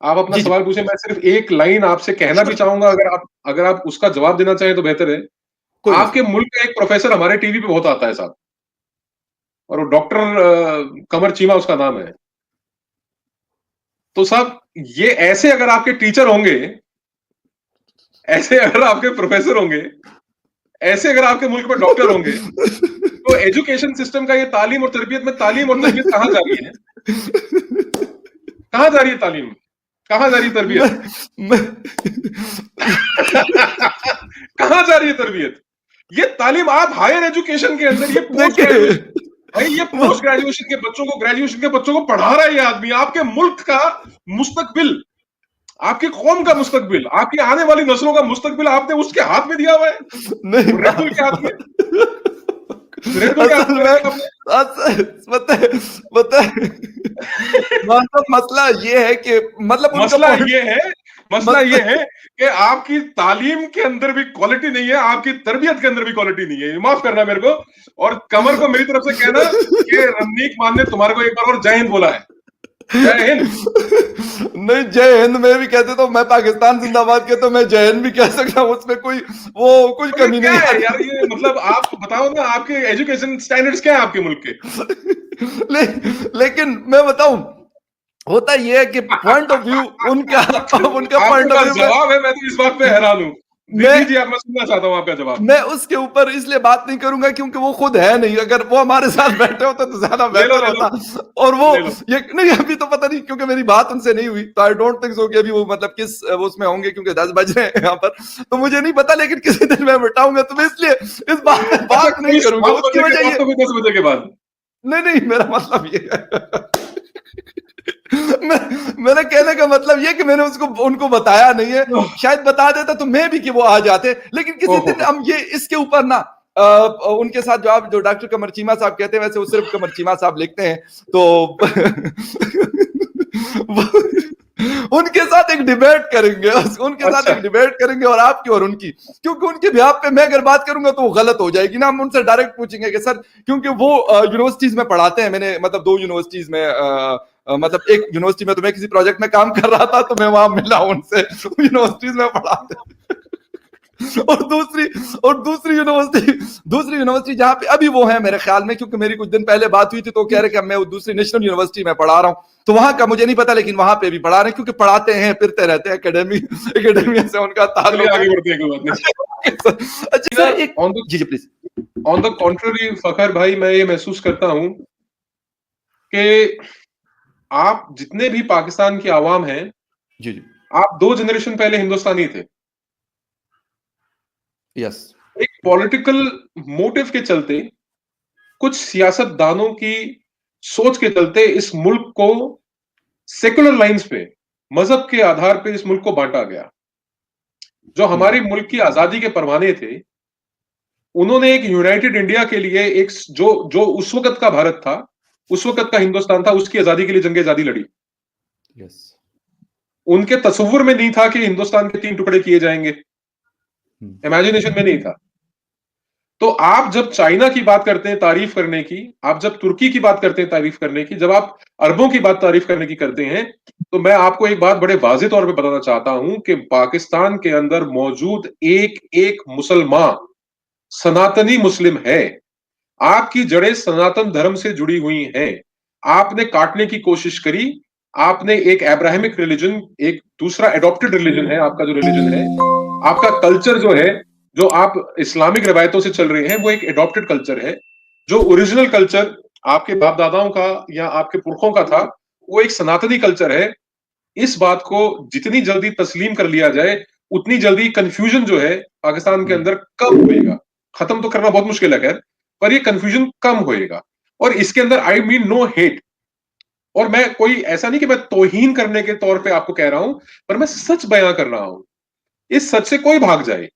आप अपना जी, जी। सवाल पूछें, मैं सिर्फ एक लाइन आपसे कहना भी श्योर, चाहूँगा, अगर आप उसका जवाब देना चाहें तो बेहतर है। कोई आपके मसला मुल्क का एक प्रोफ़ेसर हमारे टीवी पे बहुत आता है साहब, और वो डॉक्टर कमर चीमा उसका नाम है। तो साहब, ये ऐसे अगर आपके टीचर होंगे, ऐसे अगर आपके प्रोफ़ेसर होंगे, ऐसे अगर आपके मुल्क में डॉक्टर होंगे, तो एजुकेशन सिस्टम का ये तालीम और तरबियत कहाँ जा रही है? कहाँ जा रही है तालीम? कहाँ जा रही है मैं तरबियत? मैं कहाँ जा रही है तरबियत? ये तालीम आप हायर एजुकेशन के अंदर, ये पोस्ट देखिए ग्रेजुएशन, भाई ये वो पोस्ट ग्रेजुएशन के बच्चों को पढ़ा रहा है ये आदमी, आपके मुल्क का मुस्तकबिल, आपकी कौम का मुस्तकबिल, आपकी आने वाली नस्लों का मुस्तकबिल आपने उसके हाथ में दिया हुआ है, नहीं रेड बुल के हाथ में, रेड बुल के हाथ असल में में दिया आपने। पता है मतलब मसला ये है कि मतलब उनका मसला पॉइंट ये है मसला मत ये है कि आपकी तालीम के अंदर भी क्वालिटी नहीं है, आपकी तरबियत के अंदर भी क्वालिटी नहीं है। माफ करना मेरे को, और कमर को मेरी तरफ से कहना कि रमनीक मान ने तुम्हारे को एक बार और जय हिंद बोला है। जय हिंद। नहीं जय हिंद में भी कहते तो मैं पाकिस्तान जिंदाबाद के तो मैं जय हिंद भी कह सकता हूँ, उसमें कोई वो कुछ तो ये कमी क्या नहीं है यार, आती। ये मतलब आप बताओ ना, आपके एजुकेशन स्टैंडर्ड्स क्या है आपके मुल्क के? लेकिन मैं बताऊं, होता ये है कि पॉइंट ऑफ व्यू उनका, अब उनका आपके पॉइंट ऑफ पास व्यू में जवाब है, मैं तो इस बात पे हैरान हूँ। मैं दीजिए आप, मैं सुनना चाहता हूँ आपका जवाब। मैं उसके ऊपर इसलिए बात नहीं करूंगा क्योंकि वो खुद है नहीं, अगर वो हमारे साथ बैठे होते तो ज्यादा ले लो, बेहतर ले लो, होता। और वो ले लो। ये नहीं, अभी तो पता नहीं क्योंकि मेरी बात उनसे नहीं हुई, तो आई डोंट थिंक सो कि अभी वो मतलब किस वो उसमें होंगे, क्योंकि 10 बज रहे हैं यहाँ पर, तो मुझे नहीं पता, लेकिन किसी दिन मैं बिठाऊंगा, तो मैं इसलिए इस बात पे अच्छा, बात नहीं कोई करूंगा। 7 उसकी बजे के वजह बाद ये तो फिर 10 बजे के बाद? नहीं नहीं, मेरा मतलब ये है मैं, मेरे कहने का मतलब ये कि मैंने उसको उनको बताया नहीं है, शायद बता देता तो मैं भी कि वो आ जाते, लेकिन किसी दिन ओहो। हम ये इसके ऊपर ना उनके साथ जो आप जो डॉक्टर कमर चीमा साहब कहते हैं, वैसे वो सिर्फ कमर चीमा साहब लिखते हैं, तो उनके साथ एक डिबेट करेंगे, उनके साथ अच्छा। एक डिबेट करेंगे, और आपकी और उनकी, क्योंकि उनके बिहाफ पे मैं अगर बात करूंगा तो वो गलत हो जाएगी ना। हम उनसे डायरेक्ट पूछेंगे कि सर, क्योंकि वो यूनिवर्सिटीज में पढ़ाते हैं, मैंने मतलब 2 यूनिवर्सिटीज में मतलब एक यूनिवर्सिटी में तो मैं किसी प्रोजेक्ट में काम कर रहा था, तो मैं वहां मिला उनसे, यूनिवर्सिटीज में पढ़ाते और दूसरी यूनिवर्सिटी जहां पे अभी वो है मेरे ख्याल में, क्योंकि मेरी कुछ दिन पहले बात हुई थी, तो कह रहे कि अब मैं दूसरी नेशनल यूनिवर्सिटी में पढ़ा रहा हूँ, तो वहां का मुझे नहीं पता, लेकिन वहां पे भी पढ़ा रहे हैं, क्योंकि पढ़ाते हैं फिरते रहते हैं, एकेडमिया से उनका चलिए ताल्लुक है। आगे बढ़ते हैं, कोई बात नहीं। अच्छा ना, सर एक, ऑन द जी जी please. On the contrary Fakhar भाई, मैं ये महसूस करता हूं कि आप जितने भी पाकिस्तान की आवाम हैं, जी जी। आप 2 जनरेशन पहले हिंदुस्तानी थे। यस। एक पॉलिटिकल मोटिव के चलते, कुछ सियासतदानों की सोच के चलते इस मुल्क को सेकुलर लाइंस पे, मजहब के आधार पे इस मुल्क को बांटा गया। जो हमारे मुल्क की आजादी के परवाने थे, उन्होंने एक यूनाइटेड इंडिया के लिए, एक जो जो उस वक्त का भारत था, उस वक्त का हिंदुस्तान था, उसकी आजादी के लिए जंग आजादी लड़ी। यस। उनके तस्वुर में नहीं था कि हिंदुस्तान के 3 टुकड़े किए जाएंगे, इमेजिनेशन में नहीं था। तो आप जब चाइना की बात करते हैं तारीफ करने की, आप जब तुर्की की बात करते हैं तारीफ करने की, जब आप अरबों की बात तारीफ करने की करते हैं, तो मैं आपको एक बात बड़े वाज़ेह तौर पे बताना चाहता हूं कि पाकिस्तान के अंदर मौजूद एक एक मुसलमान सनातनी मुस्लिम है। आपकी जड़ें सनातन धर्म से जुड़ी हुई हैं। आपने काटने की कोशिश करी। आपने एक अब्राहमिक रिलीजन, एक दूसरा एडॉप्टेड रिलीजन है आपका जो रिलीजन है, आपका कल्चर जो है, जो आप इस्लामिक रिवायतों से चल रहे हैं, वो एक एडॉप्टेड कल्चर है। जो ओरिजिनल कल्चर आपके बाप दादाओं का या आपके पुरखों का था, वो एक सनातनी कल्चर है। इस बात को जितनी जल्दी तस्लीम कर लिया जाए, उतनी जल्दी कंफ्यूजन जो है पाकिस्तान के अंदर कम होएगा। खत्म तो करना बहुत मुश्किल है खैर, पर ये कंफ्यूजन कम होएगा। और इसके अंदर आई मीन नो हेट, और मैं कोई ऐसा नहीं कि मैं तौहीन करने के तौर पे आपको कह रहा हूं, पर मैं सच बयां कर रहा हूं। इस सच से कोई भाग जाए,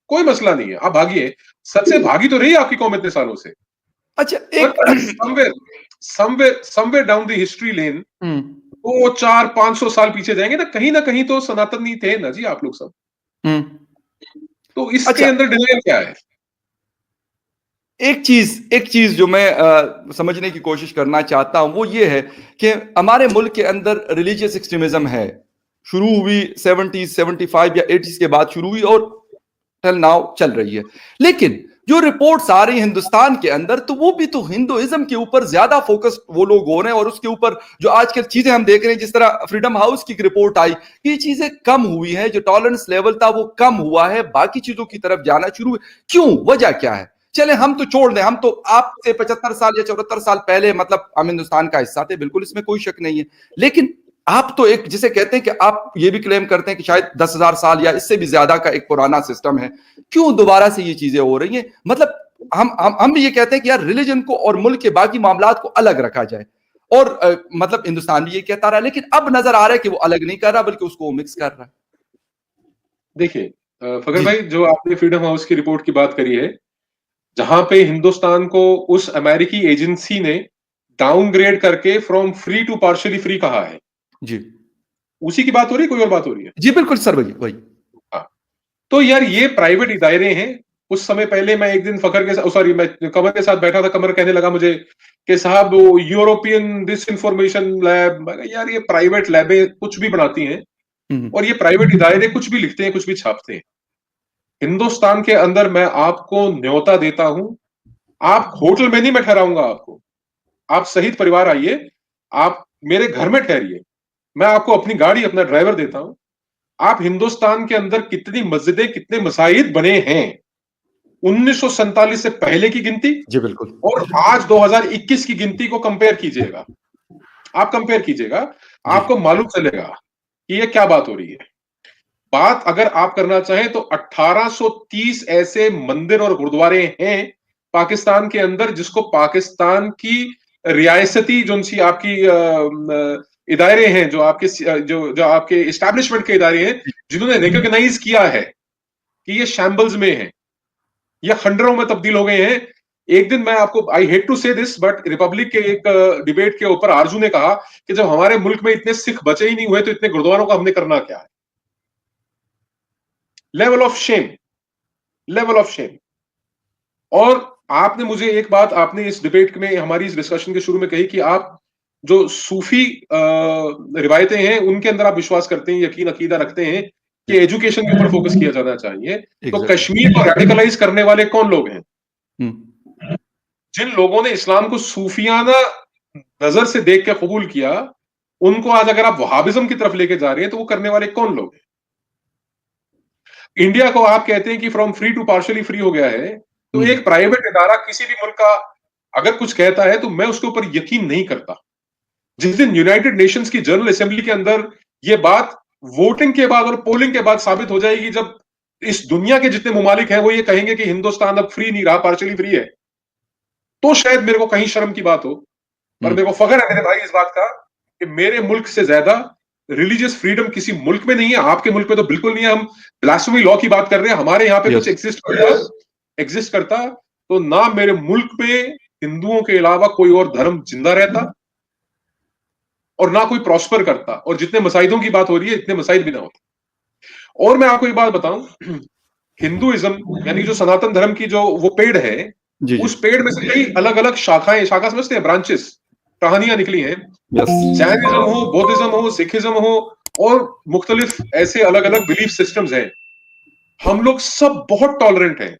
कोई मसला नहीं है, आप भागिए। सच से भागी तो रही है आपकी कौम इतने सालों से, अच्छा पर एक somewhere somewhere down the history lane, वो 400-500 साल पीछे जाएंगे ना कहीं तो सनातनी थे ना जी आप लोग सब। हम्म। तो इसके अच्छा अंदर डिनायल क्या है? एक चीज जो मैं समझने की कोशिश करना चाहता हूं वो ये है कि हमारे मुल्क के अंदर रिलीजियस एक्सट्रीमिज्म है, शुरू हुई 70s 75 या 80s के बाद शुरू हुई और टिल नाउ चल रही है। लेकिन जो रिपोर्ट्स आ रही हैं हिंदुस्तान के अंदर, तो वो भी तो हिंदुइज्म के ऊपर ज्यादा फोकस वो लोग हो रहे हैं, और उसके ऊपर जो आजकल चीजें हम देख रहे हैं, जिस तरह फ्रीडम हाउस की रिपोर्ट आई, ये चीजें कम हुई है, जो टॉलरेंस लेवल था वो कम हुआ है, बाकी चीजों की तरफ जाना शुरू हुआ। क्यों, वजह क्या है? चले हम तो छोड़ दें, हम तो आपसे 75 साल या 74 साल पहले मतलब हम हिंदुस्तान का हिस्सा थे, बिल्कुल इसमें कोई शक नहीं है। लेकिन आप तो एक जिसे कहते हैं कि आप ये भी क्लेम करते हैं कि शायद 10,000 साल या इससे भी ज्यादा का एक पुराना सिस्टम है, क्यों दोबारा से ये चीजें हो रही हैं? मतलब हम भी ये कहते हैं कि यार रिलीजन को और मुल्क के बाकी मामलात को अलग रखा जाए, और मतलब हिंदुस्तान भी ये कहता रहा, लेकिन अब नजर आ रहा है कि वो अलग नहीं कर रहा बल्कि उसको वो मिक्स कर रहा है। देखिए फकर भाई, जो आपने फ्रीडम हाउस की रिपोर्ट की बात करी है, जहां पे हिंदुस्तान को उस अमेरिकी एजेंसी ने डाउनग्रेड करके from free to partially free कहा है जी, उसी की बात हो रही है, कोई और बात हो रही है? जी बिल्कुल सर, वही। हाँ, तो यार ये प्राइवेट इदारे हैं। कुछ समय पहले मैं एक दिन फकर के साथ, सॉरी, मैं कमर के साथ बैठा था, कमर कहने लगा मुझे कि साहब वो यूरोपियन डिस इंफॉर्मेशन लैब, यार ये प्राइवेट लैबें कुछ भी बनाती हैं और ये प्राइवेट इदारे कुछ भी लिखते हैं, कुछ भी छापते हैं। हिंदुस्तान के अंदर मैं आपको न्योता देता हूं, आप होटल में नहीं मैं ठहराऊंगा आपको, आप सहित परिवार आइए, आप मेरे घर में ठहरिए, मैं आपको अपनी गाड़ी, अपना ड्राइवर देता हूं। आप हिंदुस्तान के अंदर कितनी मस्जिदें, कितने मसाजिद बने हैं 1947 से पहले की गिनती जी बिल्कुल, और आज 2021 की गिनती को कंपेयर कीजिएगा, आप कंपेयर कीजिएगा, आपको मालूम चलेगा कि ये क्या बात हो रही है। बात अगर आप करना चाहें तो 1830 ऐसे मंदिर और गुरुद्वारे हैं पाकिस्तान के अंदर, जिसको पाकिस्तान की रियासती जो सी आपकी इदारे हैं, जो आपके जो आपके इस्टेब्लिशमेंट के इदारे हैं, जिन्होंने रिकॉग्नाइज किया है कि ये शैम्बल्स में है, ये खंडरों में तब्दील हो गए हैं। एक दिन मैं आपको, आई हेट टू से दिस, बट रिपब्लिक के एक डिबेट के ऊपर आरजू ने कहा कि जब हमारे मुल्क में इतने सिख बचे ही नहीं हुए तो इतने गुरुद्वारों का हमने करना क्या है? Level of shame, level of shame. और आपने मुझे एक बात, आपने इस डिबेट में, हमारी इस डिस्कशन के शुरू में कही कि आप जो सूफी रिवायतें हैं उनके अंदर आप विश्वास करते हैं, यकीन अकीदा रखते हैं कि एजुकेशन के ऊपर फोकस किया जाना चाहिए। तो कश्मीर को रेडिकलाइज करने वाले कौन लोग हैं? जिन लोगों ने इस्लाम को सूफियाना नजर से देख के कबूल किया, उनको आज अगर आप वहाबिज्म की तरफ लेके जा रहे हैं तो वो करने वाले कौन लोग हैं? इंडिया को आप कहते हैं कि from free to partially free हो गया है, तो एक प्राइवेट इदारा किसी भी मुल्क का अगर कुछ कहता है तो मैं उसके ऊपर यकीन नहीं करता। जिस दिन यूनाइटेड नेशंस की जनरल असेंबली के अंदर ये बात वोटिंग के बाद और पोलिंग के बाद साबित हो जाएगी, जब इस दुनिया के जितने मुमालिक हैं वो ये कहेंगे कि हिंदुस्तान अब फ्री नहीं रहा, पार्शियली फ्री है, तो शायद मेरे को कहीं शर्म की बात हो। पर मेरे को फख्र है मेरे भाई इस बात का कि मेरे मुल्क से ज्यादा रिलीजियस फ्रीडम किसी मुल्क में नहीं है। आपके मुल्क में तो बिल्कुल नहीं है। हम ब्लास्फेमी लॉ की बात कर रहे हैं, हमारे यहाँ पे कुछ एग्जिस्ट करता तो ना मेरे मुल्क में हिंदुओं के अलावा कोई और धर्म जिंदा रहता और ना कोई प्रॉस्पर करता, और जितने मसाजिदों की बात हो रही है इतने मसाजिद भी ना होते। और मैं आपको एक बात बताऊं, हिंदुइज्म यानी जो सनातन धर्म की जो वो पेड़ है, उस पेड़ में से कई अलग अलग शाखाएं, शाखा समझते हैं, ब्रांचेस, टहनियां निकली हैं। जैनिज्म हो, बौद्धिज्म हो, सिखिज्म हो, और मुख्तलिफ ऐसे अलग अलग बिलीफ सिस्टम्स हैं। हम लोग सब बहुत टॉलरेंट हैं,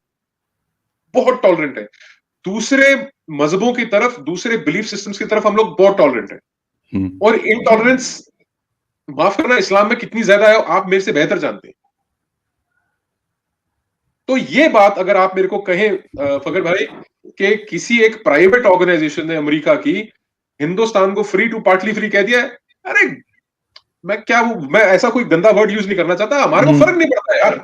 बहुत टॉलरेंट है। दूसरे मजहबों की तरफ, दूसरे बिलीफ सिस्टम्स की तरफ हम लोग बहुत टॉलरेंट हैं। और इनटॉलरेंस, माफ करना, इस्लाम में कितनी ज्यादा है आप मेरे से बेहतर जानते हैं। तो ये बात अगर आप मेरे को कहें फकर भाई कि किसी एक प्राइवेट ऑर्गेनाइजेशन ने अमेरिका की हिंदुस्तान को फ्री टू पार्टली फ्री कह दिया है, अरे मैं क्या, मैं ऐसा कोई गंदा वर्ड यूज नहीं करना चाहता, हमारे को फर्क नहीं पड़ता यार।